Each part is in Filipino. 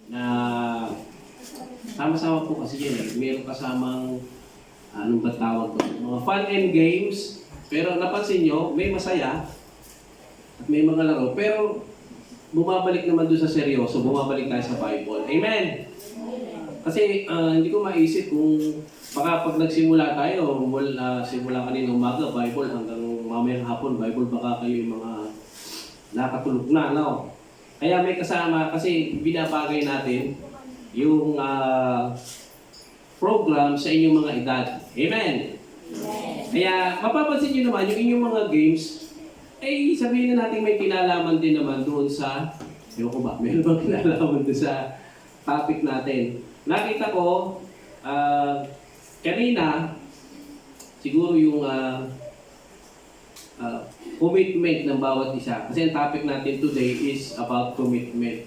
na sama-sama po kasi yan eh. Meron kasamang, anong ba tawag to? Mga fun and games. Pero napansin nyo, may masaya at may mga laro. Pero bumabalik naman doon sa seryoso, bumabalik tayo sa Bible. Amen! Kasi hindi ko maisip kung baka pag nagsimula tayo, simula kanina umaga, Bible, hanggang mamayang hapon, Bible, baka kayo yung mga nakatulog na, no? Kaya may kasama, kasi binabagay natin yung program sa inyong mga edad. Amen? Kaya mapapansin nyo naman, yung inyong mga games, eh sabihin na natin may kinalaman din naman doon sa, ewan ko ba, meron bang kinalaman doon sa topic natin. Nakita ko, kanina, siguro yung commitment ng bawat isa. Kasi ang topic natin today is about commitment.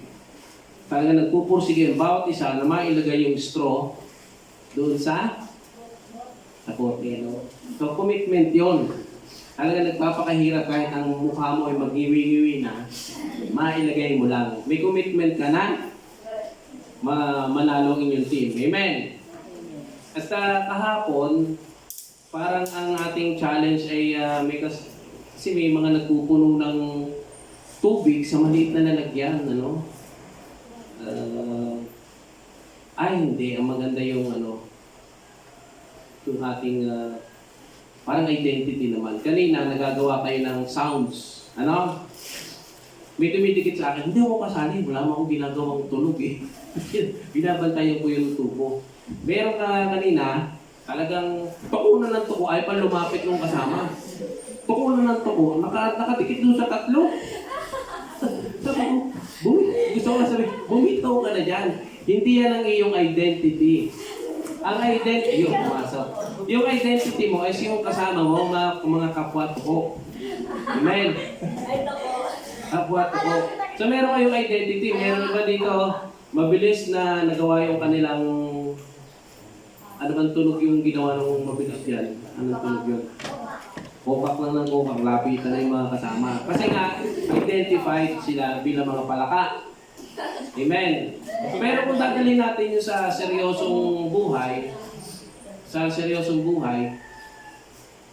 Talaga nagpupursige ang bawat isa na mailagay yung straw doon sa kote. No? So commitment yon. Talaga nagpapakahirap kahit ang mukha mo ay mag-iwi-iwi na, mailagay mo lang. May commitment ka na, manalo ang inyong team. Amen? At kahapon, parang ang ating challenge ay kasi may mga nagpupuno ng tubig sa maliit na lalagyan, ano? Hindi. Ang maganda yung yung ating parang identity naman. Kanina, nagagawa kayo ng sounds. Ano? May tumidikit sa akin, hindi ako kasali, wala mo akong ginagawang tunog eh. Binabantayan ko yung tuko. Meron ka kanina, talagang tuko na ng tuko, ay pa lumapit yung kasama. Tuko na ng tuko, nakadikit doon sa tatlo. Sabi ko, gusto ko na sabihin, bumitaw ka na dyan. Hindi yan ang iyong identity. Ang identity, yung pumasok. Yung identity mo is yung kasama mo, mga kapwa tuko. Amen? Kapwa tuko. So meron kayong identity. Meron ba dito, mabilis na nagawa yung kanilang, ano bang tunog yung ginawa ng mabilis yan? Anong tunog yun? Kokak lang ng kokak, lapitan na yung mga kasama. Kasi nga, identified sila bilang mga palaka. Amen. Pero kung dadalhin natin yung sa seryosong buhay,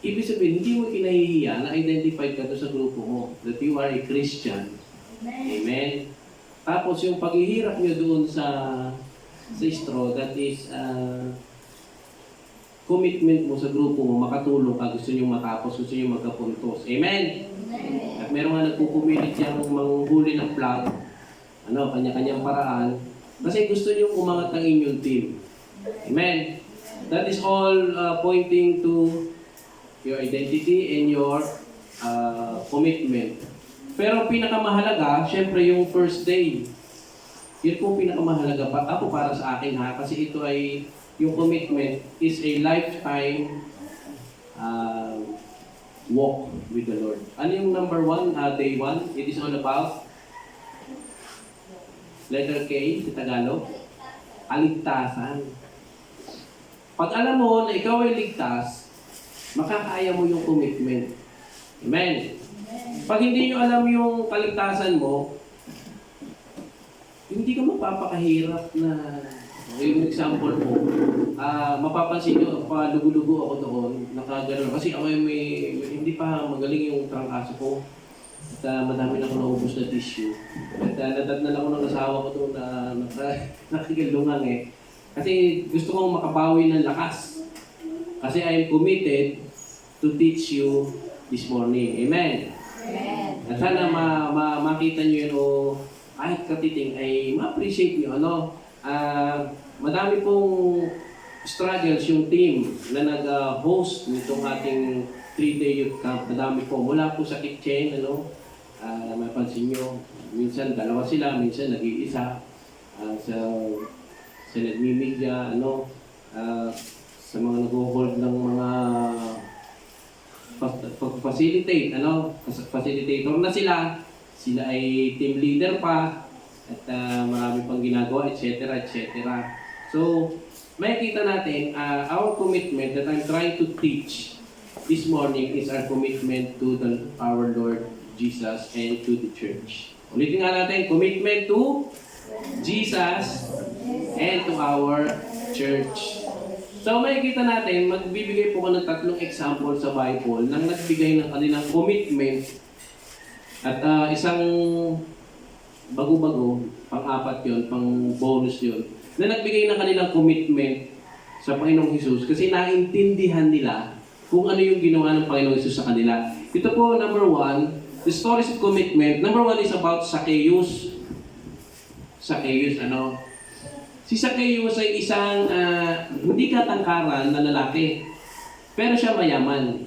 ibig sabihin, hindi mo kinahihiya na identified ka doon sa grupo mo, that you are a Christian. Amen. Tapos yung paghihirap nyo doon sa straw, that is commitment mo sa grupo mo, makatulong ka, gusto nyo matapos, gusto nyo magkapuntos. Amen? At meron nga nagpupumilit yung manghuli ng flag, kanya-kanyang paraan, kasi gusto nyo umangat ang inyong team. Amen? That is all pointing to your identity and your commitment. Pero pinakamahalaga, syempre yung first day. Yun po pinakamahalaga ako para sa akin kasi ito ay, yung commitment is a lifetime walk with the Lord. Ano yung number 1, day 1? It is all about letter K sa Tagalog, kaligtasan. Pag alam mo na ikaw ay ligtas, makakaya mo yung commitment. Amen? Pag hindi nyo alam yung kaligtasan mo, hindi ka mapapakahirap na, yung example mo, mapapansin nyo, lugo-lugo ako doon, nakagano'n. Kasi ako hindi pa magaling yung trangkaso ko. At madami na ako naubos na tissue. At nadatnan ako ng asawa ko doon na nakikilungan eh. Kasi gusto kong makabawi ng lakas. Kasi I am committed to teach you this morning. Amen? Amen. At sana makita nyo yun o kahit katiting ay ma-appreciate nyo. Madami pong struggles yung team na nag-host nitong ating 3-day youth camp. Madami po. Mula po sa kitchen, mapansin nyo, minsan dalawa sila, minsan nag-iisa. Sa nagmimidya, sa mga nag-hold ng mga facilitate, facilitator na sila ay team leader pa, at marami pang ginagawa, etc. etc. So, makikita natin, our commitment that I'm trying to teach this morning is our commitment to our Lord Jesus and to the church. Ulitin nga natin, commitment to Jesus, and to our church. So makikita natin, magbibigay po ko ng 3 example sa Bible nang nagbigay ng kanilang commitment at isang bago-bago, pang-4 yun, pang-bonus yun, na nagbigay ng kanilang commitment sa Panginoong Hesus kasi naintindihan nila kung ano yung ginawa ng Panginoong Hesus sa kanila. Ito po, number 1, the stories of commitment. Number 1 is about Zacchaeus. Zacchaeus, ano? Si Zacchaeus ay isang hindi katangkaran na lalaki. Pero siya mayaman.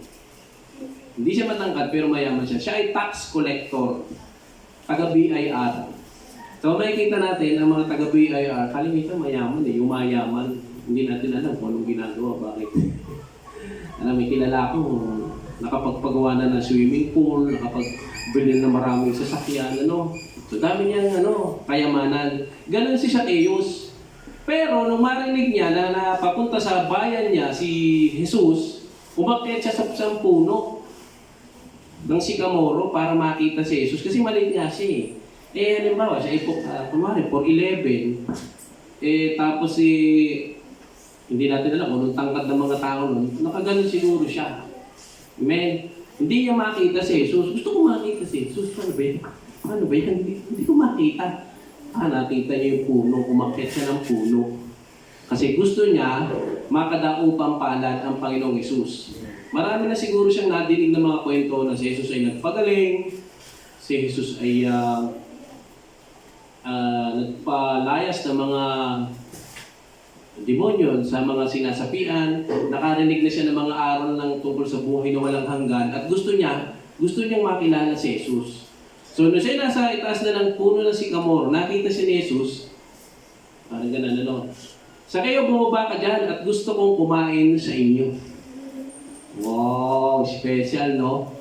Hindi siya matangkad pero mayaman siya. Siya ay tax collector. Taga-BIR. So makikita natin ang mga taga-BIR, kalimitan mayaman eh, yumayaman. Hindi natin alam kung anong ginagawa, bakit. Alam, may kilala ko, nakapagpagawa na ng swimming pool, nakapagbili na maraming sasakyan, ano. So dami niyang kayamanan. Ganun si Zacchaeus. Pero nung marinig niya na papunta sa bayan niya si Jesus, umakyat siya sa puno ng sikamoro para makita si Jesus. Kasi maliit nga siya eh. Halimbawa, siya kumari, 4'11". Tapos hindi natin alam kung anong tangkad ng mga tao nun, nakaganon siguro siya. Amen. Hindi niya makita si Jesus. Gusto ko makita si Jesus. Ano ba yan? Ano ba yan? Hindi ko makita. Nakita niya yung puno. Umakyat siya ng puno. Kasi gusto niya makadaupang palad ang Panginoong Jesus. Marami na siguro siyang nadinig ng mga kwento na si Jesus ay nagpagaling, si Jesus ay nagpalayas ng mga demonyo sa mga sinasapian, nakarinig na siya ng mga aral ng tungkol sa buhay na walang hanggan, at gusto niyang makilala si Jesus. So, nung siya nasa itaas na ng puno ng sikamor, nakita si Jesus, parang ganun, sa kayo bumaba ka dyan at gusto kong kumain sa inyo. Wow, special, no?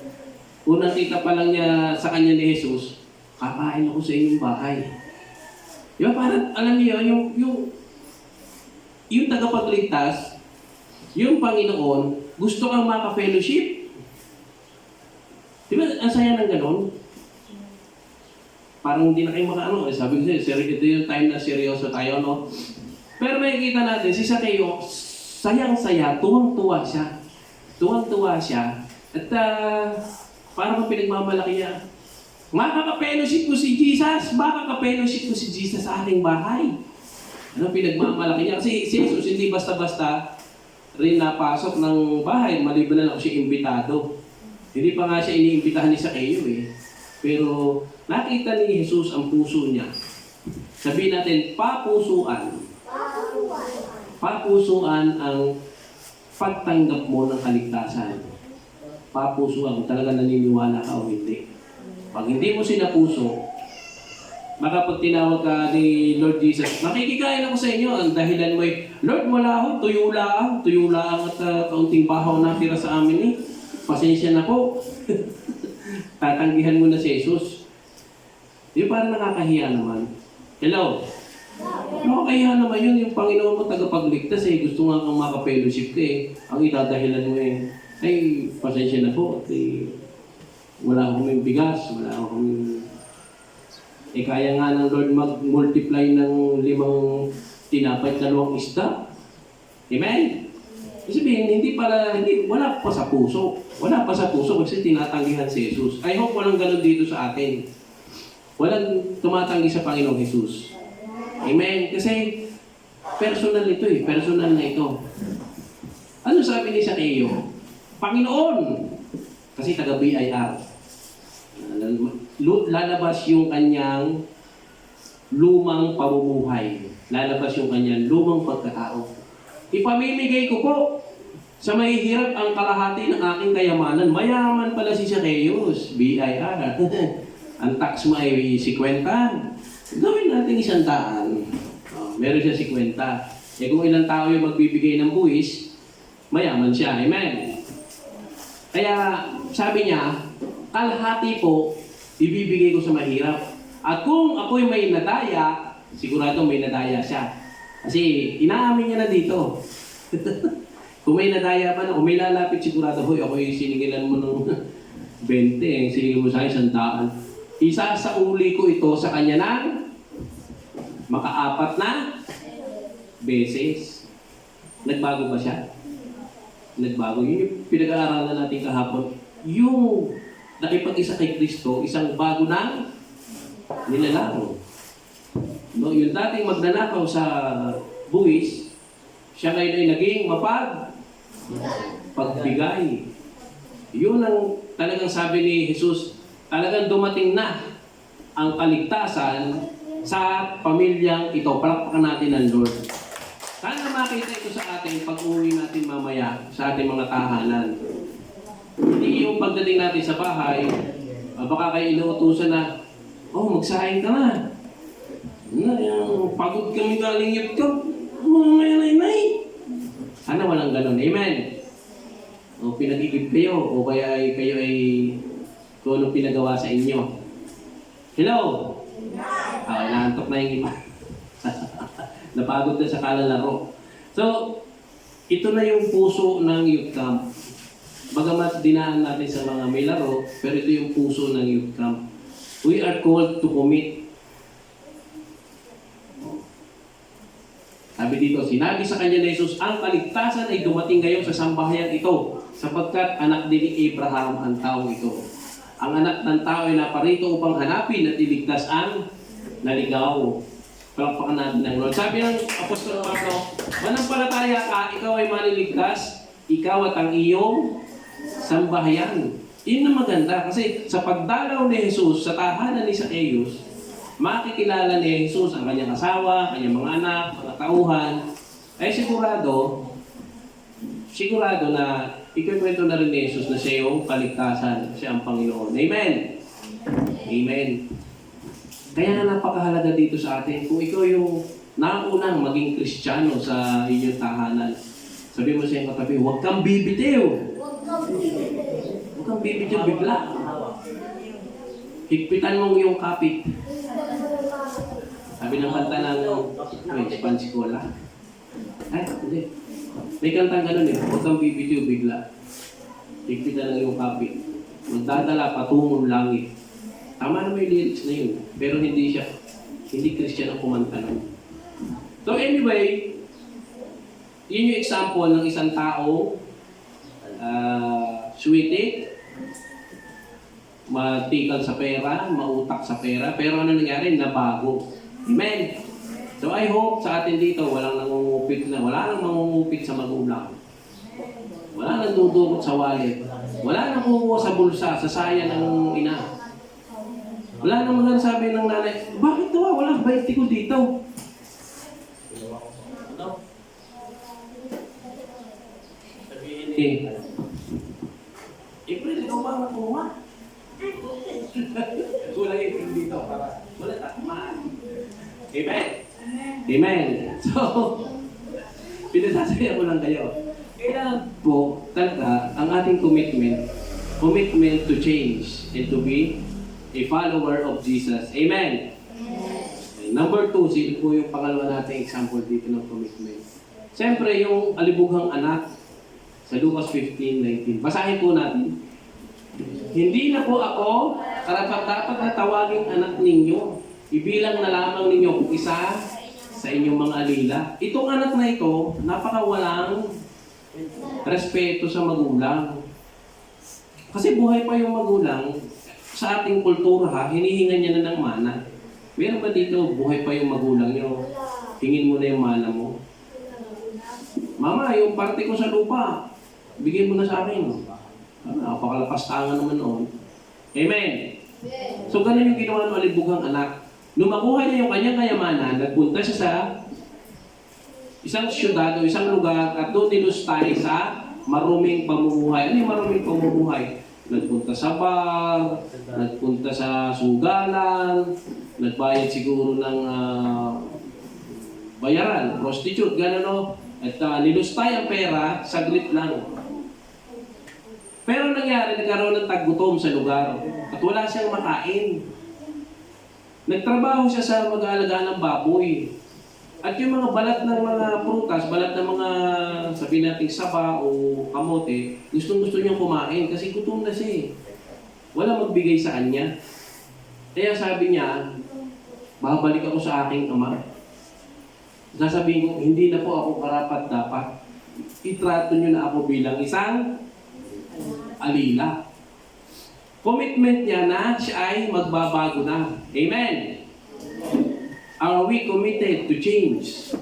Unang kita pa lang niya sa kanya ni Jesus, kakain ako sa inyong bahay. Diba, parang, alam niyo, yung tagapagligtas, yung Panginoon, gusto kang maka-fellowship. Diba, ang saya ng ganon? Parang hindi na kayo sabi ko sa'yo, ito yung time na seryoso tayo, no? Pero makikita natin, si Zacchaeus, sayang-saya, tuwang-tuwa siya. Tuwang-tuwa siya. At parang pinagmamalaki niya, makaka-fellowship ko si Jesus! Makaka-fellowship ko si Jesus sa aking bahay. Pinagmamalaki niya? Kasi si Jesus hindi basta-basta rin napasok ng bahay, maliban na lang siya imbitado. Hindi pa nga siya iniimbitahan ni Zacchaeus eh. Pero nakita ni Jesus ang puso niya. Sabihin natin, papusuan. Papusuan ang pagtanggap mo ng kaligtasan. Papusuan kung talaga naniniwala ka o hindi. Pag hindi mo sinapuso, baka pag tinawag ka ni Lord Jesus, makikikain ako sa inyo. Ang dahilan mo ay, Lord, wala ako, tuyo lang at kaunting bahaw na tira sa amin eh. Pasensya na po. Tatanggihan mo na si Jesus. Di parang nakakahiya naman. Hello? Nakakahiya naman yun, yung Panginoon mo tagapagligtas eh. Gusto nga kang maka-fellowship ka eh. Ang idadahilan mo eh, ay, pasensya na po. Wala akong bigas, wala akong kaya nga ng Lord mag-multiply ng 5 tinapay at 2 isda. Amen? Sabihin, wala pa sa puso. Wala pa sa puso kasi tinatanggihan si Jesus. I hope walang ganun dito sa atin. Walang tumatanggi sa Panginoong Jesus. Amen? Kasi personal ito eh. Personal na ito. Ano sabi ni Zacchaeus? Panginoon! Kasi taga-BIR. Lalabas yung kanyang lumang pamumuhay. Lalabas yung kanyang lumang pagkatao. Ipamimigay ko po sa mahihirap ang kalahati ng aking kayamanan. Mayaman pala si Zacchaeus, BIR. Ang tax mo ay 50. Gawin natin 100. Meron siya 50. Kung ilang tao yung magbibigay ng buwis, mayaman siya. Amen? Kaya sabi niya, kalahati po, ibibigay ko sa mahirap. At kung ako'y may nadaya, sigurado may nadaya siya. Kasi inaamin niya na dito. Kung may nadaya pa na, kung may lalapit sigurado, hoy, ako'y sinigilan mo ng 20, sinigil mo sa akin 100. Isasauli ko ito sa kanya ng Makaapat na beses. Nagbago ba siya? Nagbago. Yun yung pinag-aaralan natin kahapon. Yung nakipag-isa kay Kristo, isang bago na nilalaro. No, yung dating magnanakaw sa buwis, siya ngayon ay naging pagbigay. Yun ang talagang sabi ni Jesus, talagang dumating na ang kaligtasan sa pamilyang ito. Palakpakan natin ang Lord. Sana makita ito sa atin pag uwi natin mamaya sa ating mga tahanan. Hindi yung pagdating natin sa bahay, baka kayo inuutusan na, magsahin ka na. Pagod kami galing YouTube. May. Sana walang ganun. Amen. O pinag-igib kayo, o kaya kayo ay kung anong pinagawa sa inyo. Hello? Naantok na yung iba. Napagod na sa kalalaro. So, ito na yung puso ng youth camp. Bagamat dinaan natin sa mga may laro, pero ito yung puso ng youth camp. We are called to commit. Sabi dito, sinabi sa kanya ni Jesus, ang kaligtasan ay dumating ngayon sa sambahayan ito, sapagkat anak din ni Abraham ang tao ito. Ang anak ng tao ay naparito upang hanapin at iligtas ang naligaw. Palakpakan natin ng Lord. Sabi ng Apostol Pablo, manampalataya ka, ikaw ay maliligtas, ikaw at ang iyong sambahayan. Yun na maganda kasi sa pagdalaw ni Jesus sa tahanan ni Zacchaeus, makikilala ni Jesus ang kanyang asawa, kanyang mga anak, mga tauhan, ay sigurado na ikikwento na rin ni Jesus na siya yung kaligtasan, siya ang Panginoon. Amen? Amen. Kaya nga napakahalaga dito sa atin, kung ikaw yung naunang maging Kristiyano sa inyong tahanan, sabi mo sa iyong katabi, huwag kang bibitiw. Huwag kang bibitiw bigla. Higpitan mo yung kapit. Sabi ng kanta ng Spanish Cola. Ay, hindi. May kantang ganun huwag kang bibitiw bigla. Higpitan lang yung kapit. Magdadala patungong langit. Tama na may lyrics na yun. Pero hindi Christian ang kumanta nun. So anyway, yun yung example ng isang tao, sweetie, matikal sa pera, mautak sa pera, pero ano nangyari? Nabago. Amen? So I hope sa atin dito, wala nang mangungupit sa magulang. Wala nang dudukot sa wallet. Wala nang kukuha sa bulsa, sa saya ng ina. Wala nang magsasabi ng nanay, bakit daw? Wala 20 ko dito. Sabihin April, ikaw ba makuha? Wala yung dito para wala takmaan. Amen? Amen. So, pinasasaya ko lang kayo. Kailangan po talaga ang ating commitment to change and to be a follower of Jesus. Amen? Number 2, sino po yung pangalawa nating example dito ng commitment? Siyempre, yung alibughang anak sa Lucas 15:19. Basahin po natin. Hindi na po ako karapat-dapat na tawaging anak ninyo. Ibilang na lamang ninyo kung isa sa inyong mga alila. Itong anak na ito, napakawalang respeto sa magulang. Kasi buhay pa yung magulang, sa ating kultura hinihingan niya na ng mana. Meron ba dito, buhay pa yung magulang nyo, hingin mo na yung mana mo? Mama, yung parte ko sa lupa, bigay mo na sa akin. Napakalapastangan naman noon. Amen? So, ganun yung ginawa ng alibughang anak. Nung makuha niya yung kanyang kayamanan, nagpunta siya sa isang syudad o isang lugar at doon nilustay sa maruming pamumuhay. Ano yung maruming pamumuhay? Nagpunta sa bar, nagpunta sa sugalan, nagbayad siguro ng bayaran, prostitute, gano'n o. At nilustay ang pera, saglit lang. Pero nangyari, nagkaroon ng taggutom sa lugar at wala siyang makain. Nagtrabaho siya sa mag-aalaga ng baboy. At yung mga balat ng mga prutas, balat ng mga, sabihin natin, saba o kamote, gustong-gusto niyang kumain kasi gutom na siya. Wala magbigay sa kanya. Kaya sabi niya, babalik ako sa aking ama. sasabihin ko, hindi na po ako karapat-dapat. Itrato nyo na ako bilang isang alila. Commitment niya na siya ay magbabago na. Amen? Are we committed to change?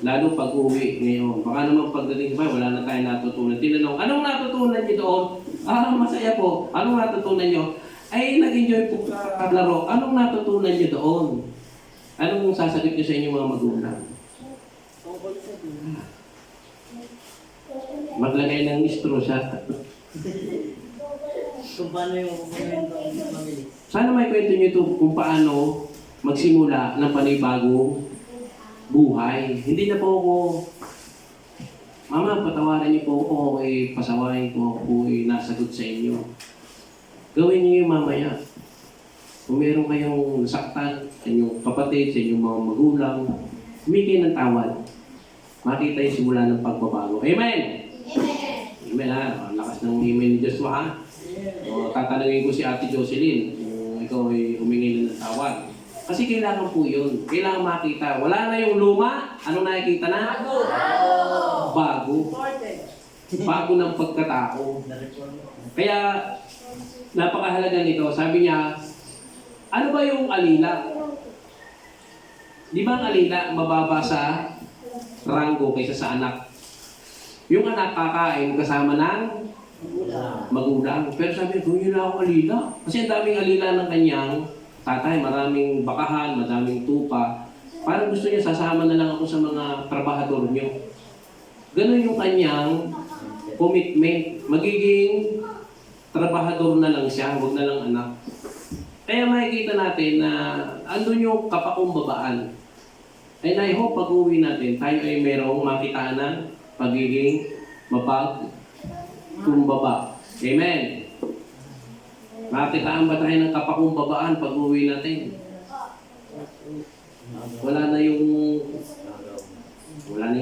Lalo pag uwi ngayon. Baka naman pagdating sa bahay, wala na tayo natutunan. Tinanong, anong natutunan niyo doon? Masaya po. Anong natutunan niyo? Ay, nag-enjoy po laro. Anong natutunan niyo doon? Anong sasagot niyo sa inyong mga magulang? Maglagay ng istro siya. Kung paano yung mamili. Sana may kwento niyo ito kung paano magsimula ng panibagong buhay. Hindi na po ako, Mama, patawarin niyo po ako, okay, pasawahin ko ako, nasagot sa inyo. Gawin niyo yung mamaya. Kung meron kayong nasaktan sa inyong kapatid, sa inyong mga magulang, humingi ng tawad. Makita yung simula ng pagbabago. Amen? Amen. Amen ha? Ang lakas ng amen ni Joshua ha? O, tatanungin ko si Ate Jocelyn kung ikaw ay humingi na ng tawad. Kasi kailangan po yun. Kailangan makita. Wala na yung luma. Ano nakikita na? Bago. Bago ng pagkatao. Kaya, napakahalaga nito. Sabi niya, ano ba yung alila? Di ba ang alila mababa sa ranggo kaysa sa anak? Yung anak kakain kasama ng magulang. Pero sabi niya, yun na ako alila. Kasi ang daming alila ng kanyang tatay, maraming bakahan, madaming tupa. Parang gusto niya, sasama na lang ako sa mga trabahador niyo. Ganun yung kanyang commitment. Magiging trabahador na lang siya, huwag na lang anak. Kaya makikita natin na andun yung kapakumbabaan. And I hope pag-uwi natin, tayo ay merong makitaan ng pagiging mapagkumbaba. Amen. Makitaan ba tayo ng kapakumbabaan pag-uwi natin? Wala na yung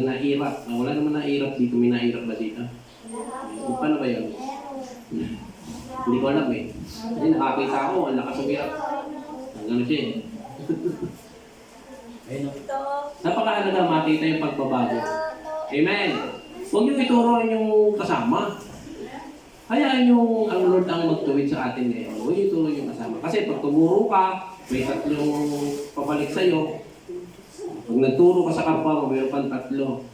nahirap. Wala naman nahirap dito. May nahirap ba dito? Paano ba yun? Hindi ko alam eh. Kasi nakakita ako, ang lakas ng hirap. Gano'n siya eh. Napakahalaga makita yung pagbabago. Amen. Huwag niyo ituro yung kasama. Hayaan yung ang Lord ang magtuwid sa atin ngayon. Huwag niyo ituro yung kasama. Kasi pag tumuro ka, may tatlong papalik sa'yo. Pag nagturo ka sa kapwa mo, mayroon pang tatlo.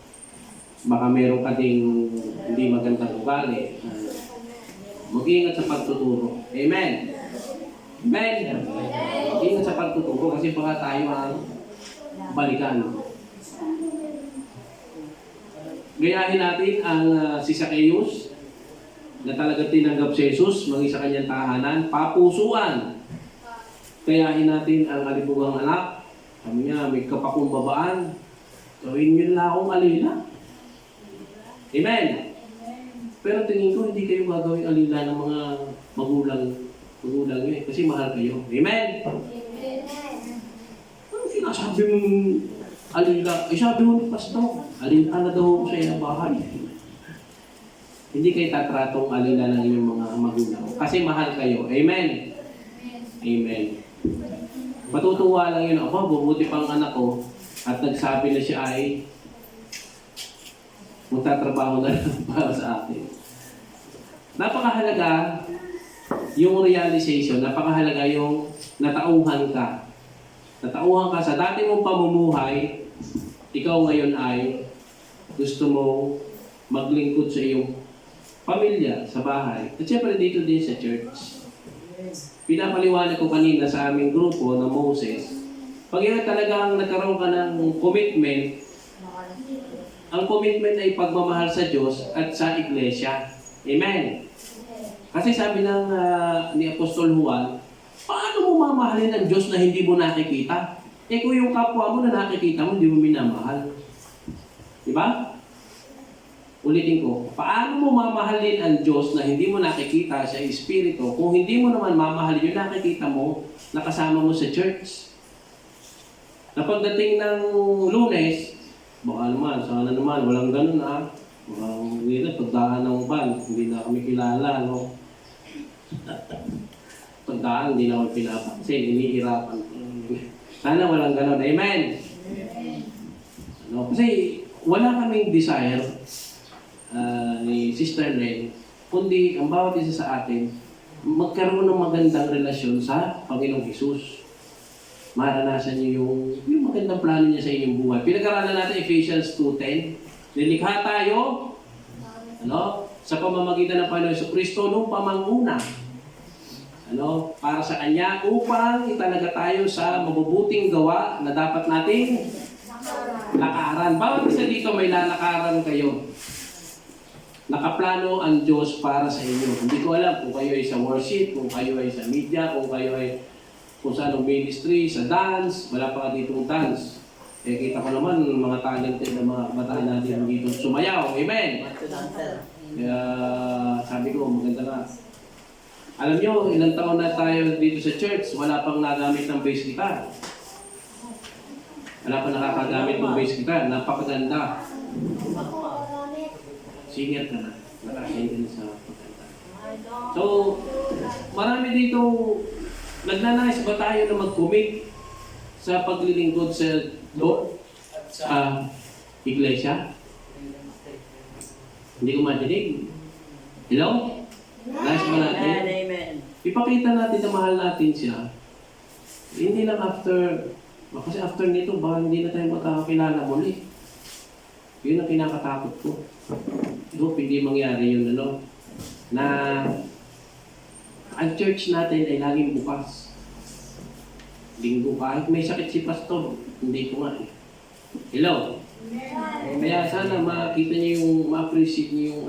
Baka mayroon ka ding hindi magandang ugali. Mag-iingat sa pagtuturo. Amen. Amen. Mag-iingat sa pagtuturo kasi baka tayo ang balikan. Gayahin natin ang si Zacchaeus na talaga tinanggap si Jesus, maging sa kanyang tahanan, papusuan. Gayahin natin ang alibugang anak. Sabi niya, may kapakumbabaan. Gawin niyo na akong alila. Amen. Pero tingin ko, hindi kayo gagawin alila ng mga magulang niyo eh, kasi mahal kayo. Amen? Ano sinasabi mong alila? Sabi mo ni Pastor, alila na daw sa iyong bahay. Hindi kayo tatratong alila ng inyong mga magulang. Kasi mahal kayo. Amen? Amen. Matutuwa lang yun ako, bubuti pang anak ko, at nagsabi na siya ay magtatrabaho na lang para sa akin. Napakahalaga yung realization, napakahalaga yung natauhan ka. Natauhan ka sa dati mong pamumuhay, ikaw ngayon ay gusto mo maglingkod sa iyong pamilya, sa bahay. At syempre dito din sa church. Pinapaliwanag ko kanina sa aming grupo na Moses, pag yun talagang nagkaroon ka ng commitment, ang commitment ay pagmamahal sa Diyos at sa Iglesia. Amen. Kasi sabi ni Apostol Juan, paano mo mamahalin ang Diyos na hindi mo nakikita? Eh kung yung kapwa mo na nakikita mo, hindi mo minamahal. Diba? Ulitin ko, paano mo mamahalin ang Diyos na hindi mo nakikita sa Espiritu kung hindi mo naman mamahalin yung nakikita mo na kasama mo sa church? Na pagdating ng Lunes, baka naman, sana naman, walang ganun hindi na, pagdaan ng ban, hindi na kami kilala, no? Pagdaan, hindi na kami pinapansin, hinihirapan. Sana walang ganun. Amen? Ano? Kasi wala kaming desire ni Sister Ren, kundi ang bawat isa sa atin, magkaroon ng magandang relasyon sa Panginoong Hesus. Maranasan niyo yung magandang plano niya sa inyong buhay. Pinag-aralan natin Ephesians 2:10. Nilikha tayo, sa pamamagitan ng Panginoon Jesucristo nung pamanguna. Para sa Kanya upang italaga tayo sa mabubuting gawa na dapat nating lakaran. Bawat isa dito may lalakaran kayo. Nakaplano ang Diyos para sa inyo. Hindi ko alam kung kayo ay sa worship, kung kayo ay sa media, kung kayo ay kung saan ang ministry, sa dance, wala pa ka ditong dance. Kita ko naman mga talented na mga kabataan natin dito sumayaw. Amen! Kaya sabi ko, maganda nga. Alam nyo, ilang taon na tayo dito sa church, wala pang nagamit ng bass guitar. Wala pang nakakagamit ng bass guitar. Napakaganda. Singer ka na. Nakasinger sa pagkanta. So, marami dito, nagnanais ba tayo na mag-commit sa paglilingkod sa Lord at sa iglesia? Hindi ko madinig. Hello? Nais ba natin? Amen. Ipakita natin na mahal natin siya. Hindi lang after, kasi after nito, baka hindi na tayo magkakakilala muli. Yun ang kinakatakot ko. Hope hindi mangyari yun, na ang church natin ay laging bukas. Linggo, kahit may sakit si pastor, hindi ko nga eh. Hello? Kaya sana makita niyo ma-appreciate niyo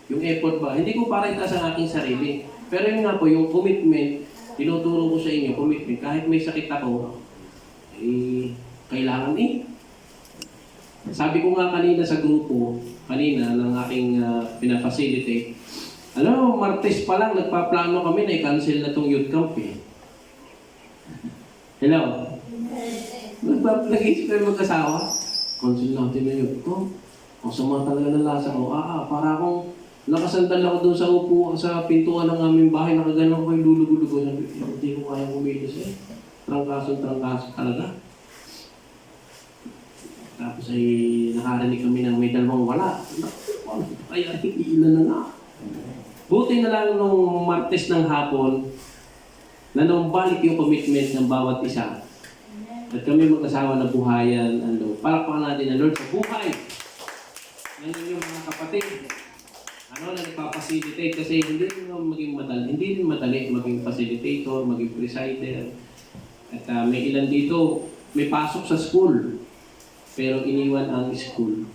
yung effort ba. Hindi ko para itaas ang aking sarili. Pero yun nga po, yung commitment, tinuturo ko sa inyo, commitment. Kahit may sakit ako, kailangan Sabi ko nga kanina sa grupo, ng aking pinafacilitate, Martes pa lang, nagpaplano kami na i-cancel na itong youth camp eh. Hello? Nag-isip kayo mag-asawa? Cancel natin na youth camp. Ang sama talaga ng lasa ko. Para akong nakasandal ako doon sa upo, sa pintuan ng aming bahay, nakaganon ko yung lulugo-lugo. Hindi ko kaya kumilos eh. Trangkaso talaga. Tapos ay nakarinig kami ng may dalawang wala. Kaya ilan na nga. Buti na lang nung Martes ng hapon na balik yung commitment ng bawat isa. At kami mag-asawa na buhayan. Palakpakan natin ang Lord sa buhay ng inyong mga kapatid. Na nagpa-facilitate kasi hindi rin madali maging facilitator, maging presider. At may ilan dito, may pasok sa school. Pero iniwan ang school.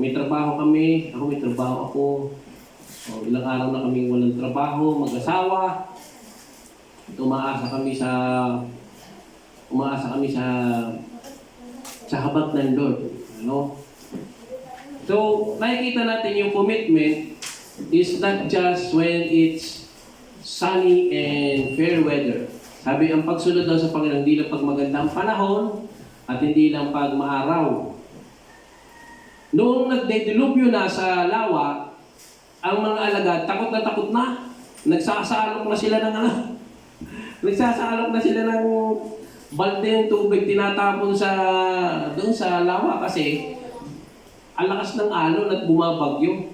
May trabaho kami. Ako may trabaho ako. Ilang araw na kaming walang trabaho, mag-asawa. Umaasa kami sa habag ng Lord. So, nakikita natin yung commitment is not just when it's sunny and fair weather. Sabi, ang pagsunod daw sa Panginoon, hindi lang pag magandang panahon at hindi lang pag maaraw. Noong nagde-dilubyo na sa lawa, ang mga alagad, takot na. Nagsasalok na sila ng Nagsasalok na sila ng baldeng tubig, tinatapon doon sa lawa kasi ang lakas ng alon at bumabagyo.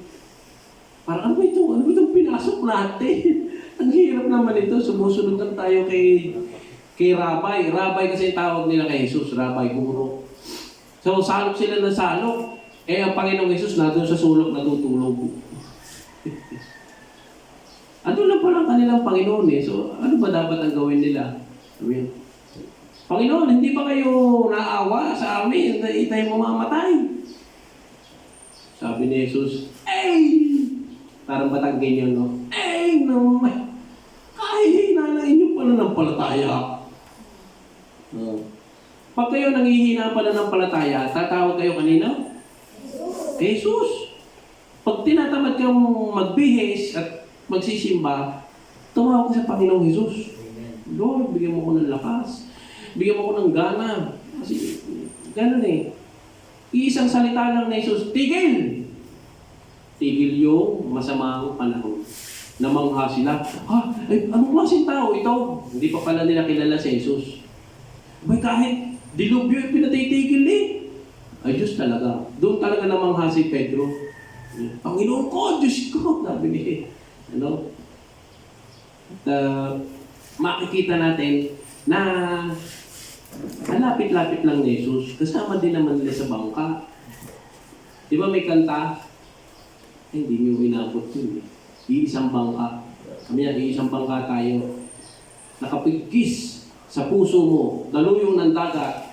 Parang ano itong pinasok natin? Ang hirap naman ito. Sumusunod lang tayo kay Rabay. Rabay kasi tawag nila kay Jesus. Rabay, guro. So, salok sila ng salok. Ang Panginoong Jesus na doon sa sulok natutulog. Ano lang pala ang kanilang Panginoon eh. So, ano ba dapat ang gawin nila? Panginoon, hindi ba kayo naawa sa amin na itay mamamatay? Sabi ni Jesus, parang batanggin yun, no? Kahit hinanain nyo pala ng palataya. Pag kayo nanghihina pala ng palataya, tatawag kayo kanina? Jesus. Pag tinatamad kang magbihis at magsisimba, tumawag sa Panginoong Jesus. Lord, bigyan mo ko ng lakas. Bigyan mo ko ng gana. Kasi, ganun eh. Iisang salita lang na Jesus, tigil! Tigil yung masamang panahon. Namangha sila, anong klaseng tao ito? Hindi pa pala nila kilala si Jesus. Kahit dilubyo, pinatitigil eh. Ay, Diyos talaga. Doon talaga namangha si Pedro. Panginoon ko, Diyos ko, sabi ni, ano? At makikita natin na ang lapit-lapit lang ni Jesus. Kasama din naman nila sa bangka. Di ba may kanta? Ay, hindi niyo inabot yun. Iisang bangka. Sabi niya, iisang bangka tayo. Nakapigkis sa puso mo, daluyong ng dagat,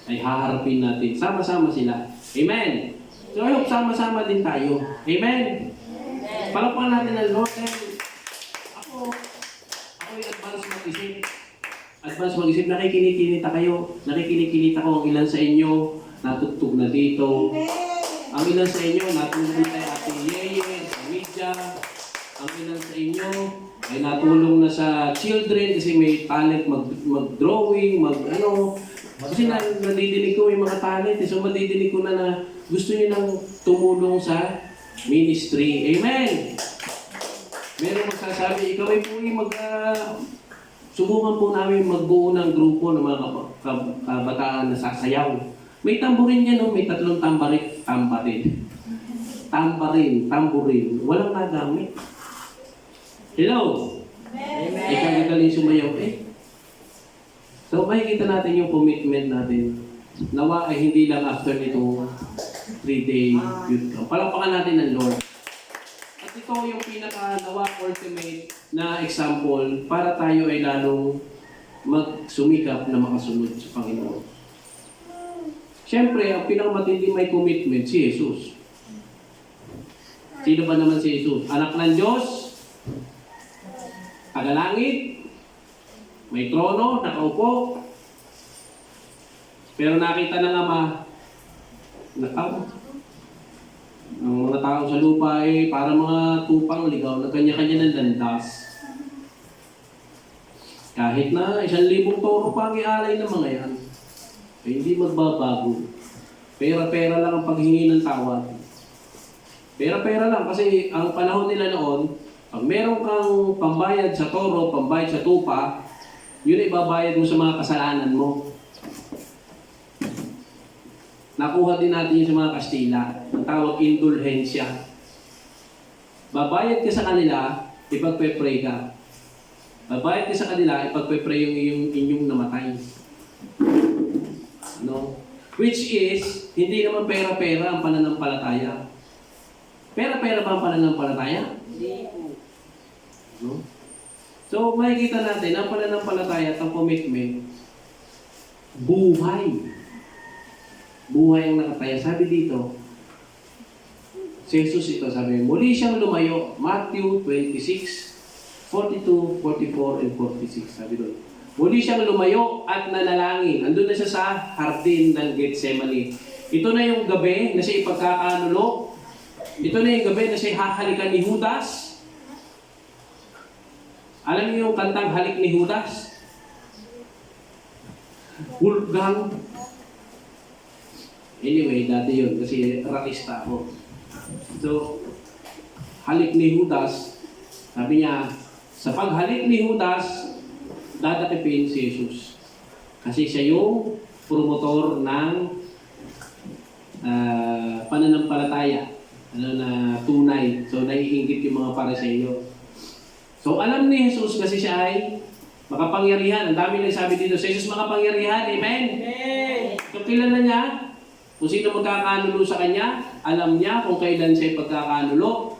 ay haharapin natin. Sama-sama sila. Amen. So I hope sama-sama din tayo. Amen. Palakpakan natin ang Lord. Ako yung advance mag-isip. Advance mag-isip, nakikinig-kinita kayo. Nakikinig-kinita ko ang ilan sa inyo, natugtog na dito. Ang ilan sa inyo, natulong na kay Ate Yeye, sa media. Ang ilan sa inyo, ay natulong na sa children kasi may talent mag-drawing, mag-ano. Kasi nadidinig ko yung mga talent. So madidinig ko na gusto niyo nang tumulong sa ministry. Amen! Meron magsasabi, ikaw ay po yung subukan po namin magbuo ng grupo ng mga kabataan na sasayaw. May tamburin yan, no? May 3 tambarin. Tamburin. Walang nagamit. Hello? Amen. Ikaw galing sumayaw eh. So, makikita natin yung commitment natin. Nawa ay hindi lang after nito 3-day youth camp. Palakpakan natin ng Lord. At ito yung pinaka-nawa ultimate na example para tayo ay lalong magsumikap na makasunod sa Panginoon. Siyempre, ang pinakamatindi may commitment, si Jesus. Sino ba naman si Jesus? Anak ng Diyos, tagalangit, may trono, nakaupo. Pero nakita ng Ama, ang mga tao sa lupa ay para mga tupang ligaw na kanya-kanya ng landas. Kahit na 1,000 toro pa ang ialay ng mga yan, ay hindi magbabago. Pera-pera lang ang paghingi ng tawad. Pera-pera lang kasi ang panahon nila noon, pag meron kang pambayad sa toro, pambayad sa tupa, yun ay babayad mo sa mga kasalanan mo. Nakuha din natin yun sa mga Kastila. Ang tawag indulhensya. Babayad ka sa kanila, ipagpe-pray ka. Babayad ka sa kanila, ipagpe-pray yung inyong namatay. No? Which is, hindi naman pera-pera ang pananampalataya. Pera-pera ba ang pananampalataya? Hindi po. No? So, makikita natin, ang pananampalataya at ang commitment, buhay. Buhay ang nakataya. Sabi dito, si Jesus ito, sabi, muli siyang lumayo, Matthew 26, 42, 44, and 46. Sabi doon. Muli siyang lumayo at nanalangin. Andun na siya sa hardin ng Gethsemane. Ito na yung gabi na siya ipagkakanulo. Ito na yung gabi na siya hahalikan ni Judas. Alam niyo yung kantang Halik ni Judas? Wolfgang. Anyway, dati yun kasi rockista ako. So, halik ni Judas, sabi niya, sa paghalik ni Judas, dadakipin si Jesus. Kasi siya yung promotor ng pananampalataya, na tunay. So, naiinggit yung mga Pariseo. So, alam ni Jesus kasi siya ay makapangyarihan. Ang dami nagsabi dito, si Jesus makapangyarihan. Amen? Amen. So, kilala niya kung sino magkakanulo sa kanya. Alam niya kung kailan siya pagkakanulo.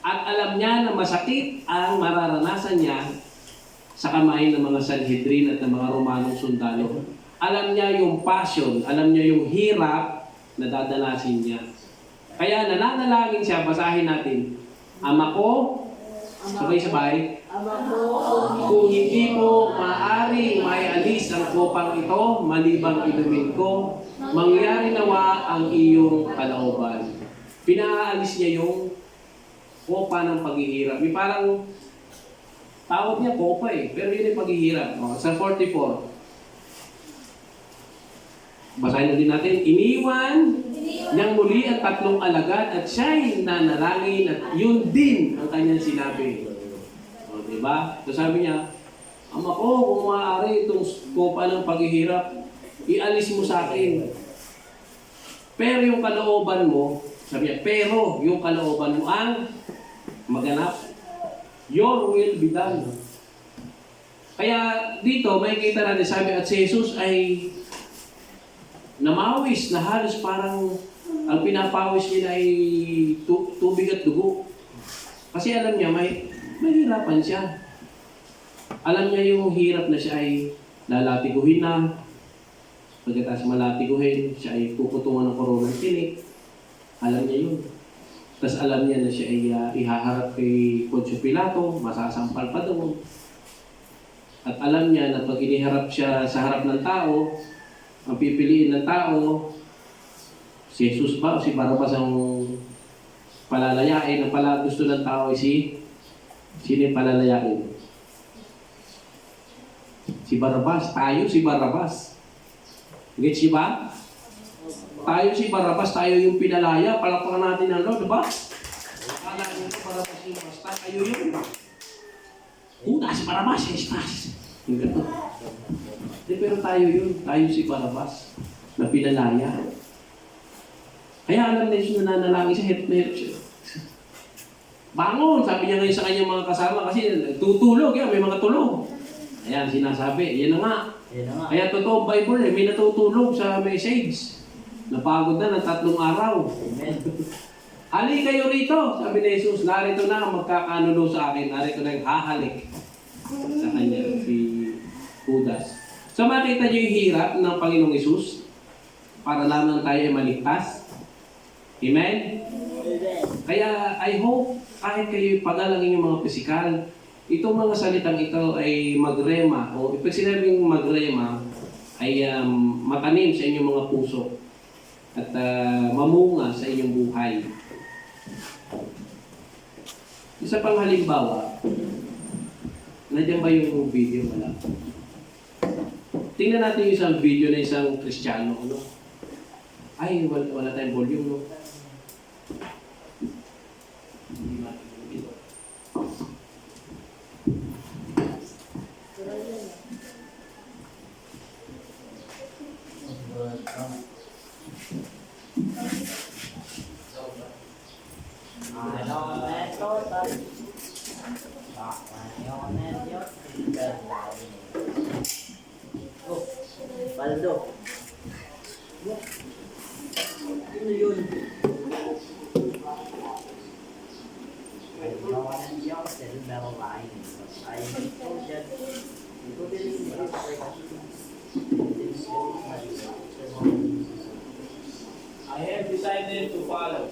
At alam niya na masakit ang mararanasan niya sa kamay ng mga Sanhedrin at ng mga Romanong sundalo. Alam niya yung passion, alam niya yung hirap na dadanasin niya. Kaya nananalangin siya, basahin natin. Ama ko, sabay-sabay, kung hindi mo maaari maialis ang kopang ito, malibang inumin ko, mangyari nawa ang iyong kalooban. Pinaalis niya yung kopa ng paghihirap. May parang tawag niya kopa eh, pero yun yung paghihirap. Sa 44, basahin na din natin, iniwan niyang muli ang 3 alagad at siya'y nanalangin at yun din ang kanyang sinabi. O, diba? So sabi niya, Ama ko, kung maaari itong kopa ng paghihirap, Ialis mo sa akin. Pero yung kalooban mo, sabi niya, pero yung kalooban mo ang maganap. Your will be done. Kaya dito, makikita natin, sabi at si Jesus ay namawis na halos parang ang pinapawis niya ay tubig at dugo. Kasi alam niya, mahirapan siya. Alam niya yung hirap na siya ay lalatiguhin na. Pagkatapos malatiguhin, siya ay kukutungan ng koronang tinik. Alam niya yun. Tapos alam niya na siya ay ihaharap kay Poncio Pilato, masasampal pa doon. At alam niya na pag iniharap siya sa harap ng tao, ang pipiliin ng tao, si Jesus ba o si Barabas ang palalayain? Ang pala gusto ng tao ay sino yung palalayain? Si Barabas. Tayo si Barabas. Gets niyo ba? Tayo si Barabas, tayo yung pinalaya. Palapakan natin ang Lord, diba? Akala niyo ito, Barabas yung basta. Kayo yun. Si Barabas, Jesus. Yung gato. Pero tayo yun. Tayo si Barabas na pinalaya. Kaya alam na yung nananalangin siya, hirap na hirap siya. Bangon! Sabi niya ngayon sa kanyang mga kasama kasi tutulog yan, may mga tulog. Ayan, sinasabi. Yan na nga. Kaya totoo Bible may natutulog sa message. Napagod na ng 3 araw. Amen. Hali kayo rito, sabi ni Jesus. Narito na ang magkakanulo sa akin. Narito na yung hahalik sa kanya, si Judas. So makita niyo yung hirap ng Panginoong Jesus para lamang tayo ay maligtas. Amen? Kaya I hope kahit kayo pagalangin yung mga pisikal, itong mga salitang ito ay magrema o pag sinabing magrema ay matanim sa inyong mga puso at mamunga sa inyong buhay. Isa pang halimbawa, nandiyan ba yung video? Wala. Tingnan natin yung isang video na isang Kristiyano. Ano? Ay, wala tayong volume, no? Hindi natin ito. Paldo. Ano yun? I have decided to follow.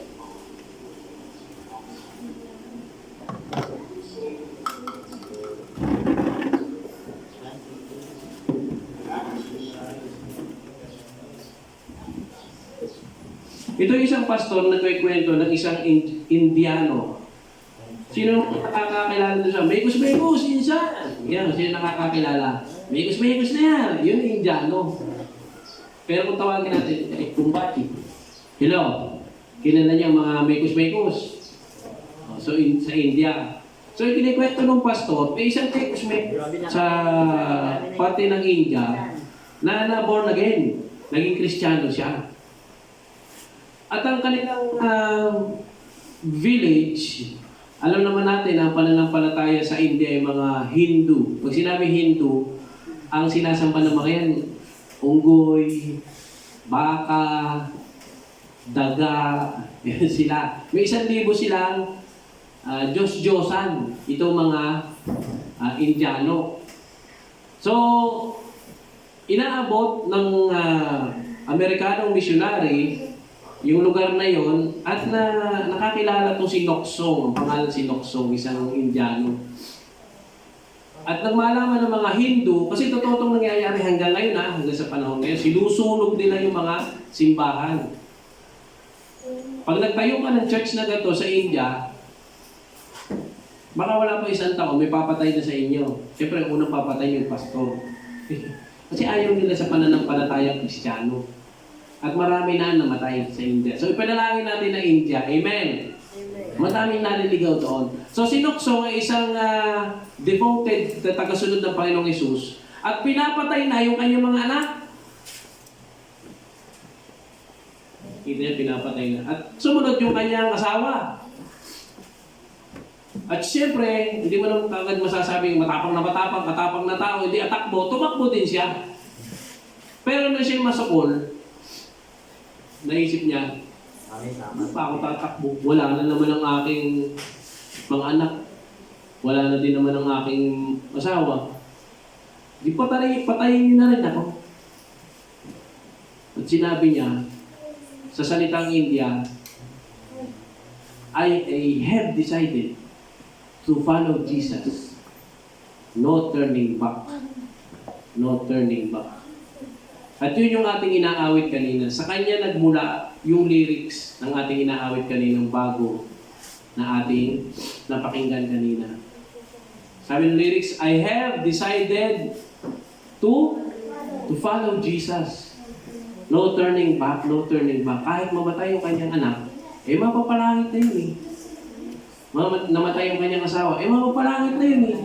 Ito isang pastor na nagkikwento ng isang Indiano. Sino nakakakilala doon siya? Mekus, insan! Yan, sino nakakakilala? Mekus na yan! Yun yung Indiano. Pero kung tawagin natin, kumbati. Hello? Kilala niya mga mekus. So, sa India. So, yung kinikwento ng pastor, may isang mekus sa parte ng India na born again. Naging Kristiyano siya. At ang kanilang village, alam naman natin ang pananampalataya sa India ay mga Hindu. Pag sinabi Hindu, ang sinasamba ng mga yan, unggoy, baka, daga, yan sila. May 1,000 silang Diyos-Diyosan, itong mga Indiano. So, inaabot ng Amerikanong missionary yung lugar na yon at nakakilala itong si Noksong, ang pangalan si Noksong, isang Indiano. At nang malaman ng mga Hindu, kasi totoo itong nangyayari hanggang ngayon, hanggang sa panahon ngayon, sinusunog nila yung mga simbahan. Pag nagtayo ka ng church na gato sa India, baka wala pa 1 taon, may papatay na sa inyo. Siyempre, ang unang papatay yung pastor. Kasi ayaw nila sa pananampalatayang Kristiyano. At marami na namatay sa India. So, ipanalangin natin na India. Amen. Maraming naliligaw doon. So, si Noksong ay isang devoted na tagasunod ng Panginoong Hesus at pinapatay na yung kanyang mga anak. nakikita niya, pinapatay na. At sumunod yung kanyang asawa. At siyempre, hindi mo naman kagad masasabing matapang na tao, hindi atakbo, tumakbo din siya. Pero nung siya masakol, naisip niya, ano pa ako tatakbo? Wala na naman ang aking mga anak. Wala na din naman ang aking asawa. Di patayin niyo na rin ako. At sinabi niya, sa salitang India, I have decided to follow Jesus. No turning back. No turning back. At yun yung ating inaawit kanina. Sa kanya nagmula yung lyrics ng ating inaawit kaninang bago na ating napakinggan kanina. Sabi ng lyrics, I have decided to follow Jesus. No turning back, no turning back. Kahit mamatay yung kanyang anak, mapapalangit na yun eh. Namatay yung kanyang asawa, mapapalangit na yun eh.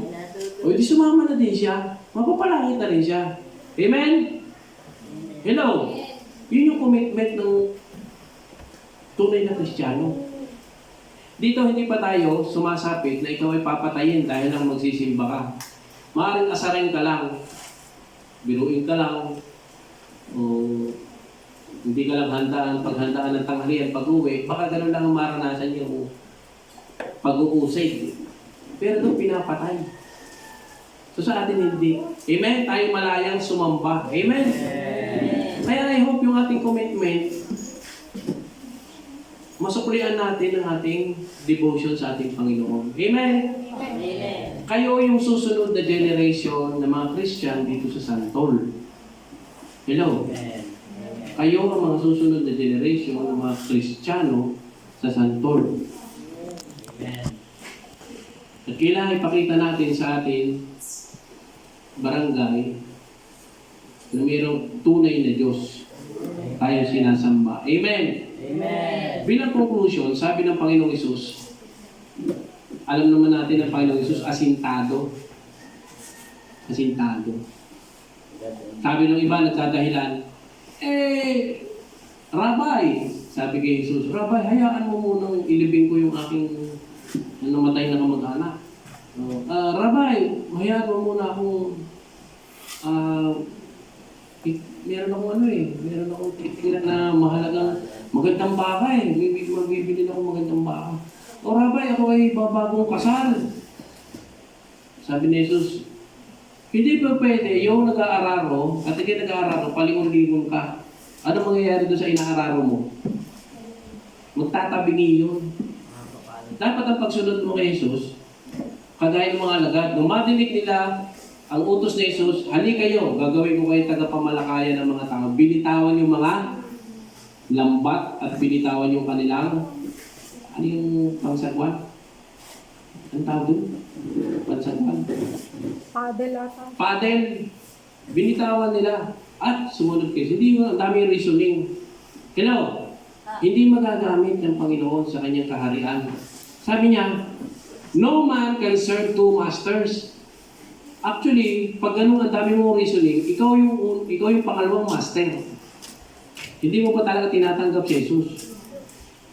O di sumama na din siya, mapapalangit na rin siya. Amen? Hello? Yun yung commitment ng tunay na Kristiyano. Dito hindi pa tayo sumasapit na ikaw ay papatayin dahil lang magsisimba ka. Maaaring asarin ka lang, biruin ka lang, o hindi ka lang paghandaan ng tanghalian pag-uwi, baka gano'n lang ang maranasan yung pag-uusig. Pero doon pinapatay. So sa atin hindi. Amen? Tayo malayang sumamba. Amen? Kaya I hope yung ating commitment, masuklian natin ang ating devotion sa ating Panginoon. Amen? Amen. Kayo yung susunod na generation ng mga Christian dito sa Santol. Hello? Kayo ang mga susunod na generation ng mga Kristiyano sa Santol. At kailangan ipakita natin sa ating barangay na mayroong tunay na Diyos tayo sinasamba. Amen? Amen. Bilang conclusion, sabi ng Panginoong Hesus, alam naman natin ang Panginoong Hesus, asintado. Asintado. Sabi ng iba, nagdadahilan, Rabbi, sabi kay Jesus, Rabbi, hayaan mo munang ilibing ko yung aking namatay na kamag-anak. Rabbi, hayaan mo muna akong meron akong titiran na mahalagang magandang baka eh. Magbibili na akong magandang baka. O Rabbi, ako ay babagong kasal. Sabi ni Jesus, hindi pa pwede, yung nag-aararo, at hindi nag-aararo, palingon-lingon ka. Ano mangyayari doon sa inaararo mo? Magtatabingi yun. Dapat ang pagsunod mo kay Jesus, kagaya ng mga alagad, nung madinig nila ang utos ni Jesus, hali kayo, gagawin ko kayo tagapamalakayan ng mga tao. Binitawan yung mga lambat at binitawan yung kanilang, ano yung pangsagwan? Ang tawag doon? Pangsagwan? Padel ata. Padel. Binitawan nila at sumunod kayo. Hindi mo, ang daming reasoning. Hello? Hindi magagamit ng Panginoon sa kanyang kaharian. Sabi niya, no man can serve two masters. Actually, pag ganun ang dami mong reasoning, ikaw yung pangalawang master. Hindi mo pa talaga tinatanggap si Jesus.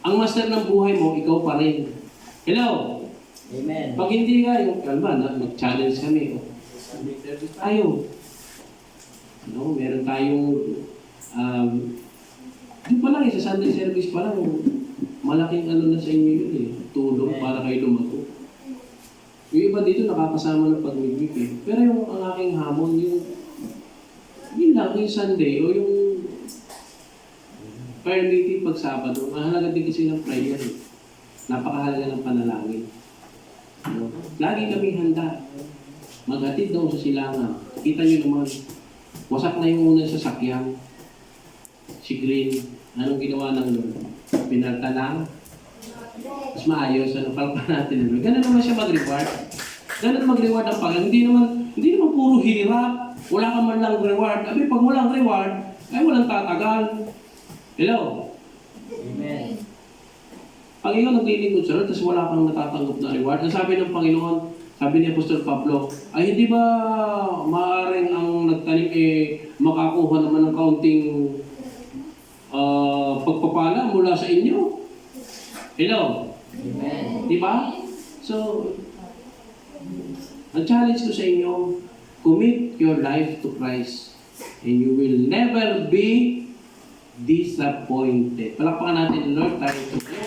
Ang master ng buhay mo, ikaw pa rin. Hello? Amen. Pag hindi ka, yung kalma, nag-challenge kami. Ayaw. No, meron tayong, yun pa lang, sa Sunday service pa lang, malaking ano na sa inyo yun eh. Tulong para kayo lumago. Yung iba dito nakakasama ng pagmimik eh. Pero yung ang aking hamon, yun lang, yung Sunday o yung prayer meeting pag Sabado, mahalaga din kasi ng prayer eh. Napakahalaga ng panalangin. No? Lagi kami handa. Maghatid daw sa silangan. Kita nyo naman, wasak na yung unang sasakyan. Si Green, anong ginawa ng Lord? Pinalta lang. Mas maayos, palpa natin. Ganun naman siya mag-reward. Ganun mag-reward ang Panginoon. Hindi naman puro hirap. Wala ka man lang reward. Abi, pag walang reward, ay walang tatagal. Hello? Amen. Pag ikaw naglilingkod sa Lord, tapos wala kang natatanggap na reward, ang sabi ng Panginoon, sabi ni Apostol Pablo, ay hindi ba maaaring ang nagtanim makakuha naman ng kaunting pagpapala mula sa inyo. Hello? Amen. Di ba? So, ang challenge ko sa inyo, commit your life to Christ and you will never be disappointed. Palakpakan natin, Lord, tayo to